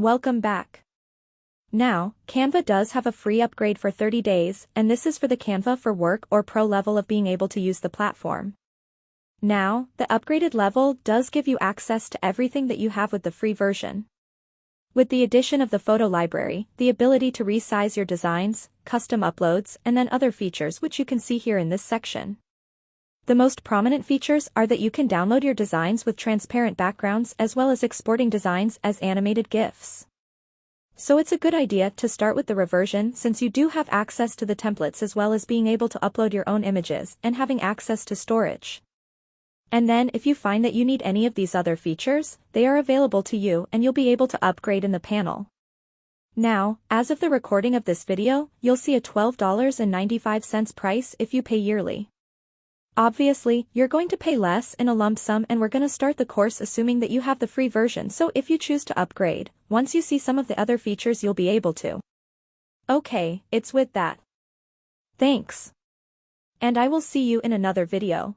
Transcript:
Welcome back. Now, Canva does have a free upgrade for 30 days, and this is for the Canva for Work or Pro level of being able to use the platform. Now, the upgraded level does give you access to everything that you have with the free version. With the addition of the photo library, the ability to resize your designs, custom uploads, and then other features which you can see here in this section. The most prominent features are that you can download your designs with transparent backgrounds as well as exporting designs as animated GIFs. So it's a good idea to start with the reversion since you do have access to the templates as well as being able to upload your own images and having access to storage. And then if you find that you need any of these other features, they are available to you and you'll be able to upgrade in the panel. Now, as of the recording of this video, you'll see a $12.95 price if you pay yearly. Obviously, you're going to pay less in a lump sum and we're going to start the course assuming that you have the free version, so if you choose to upgrade, once you see some of the other features you'll be able to. Okay, it's with that. Thanks. And I will see you in another video.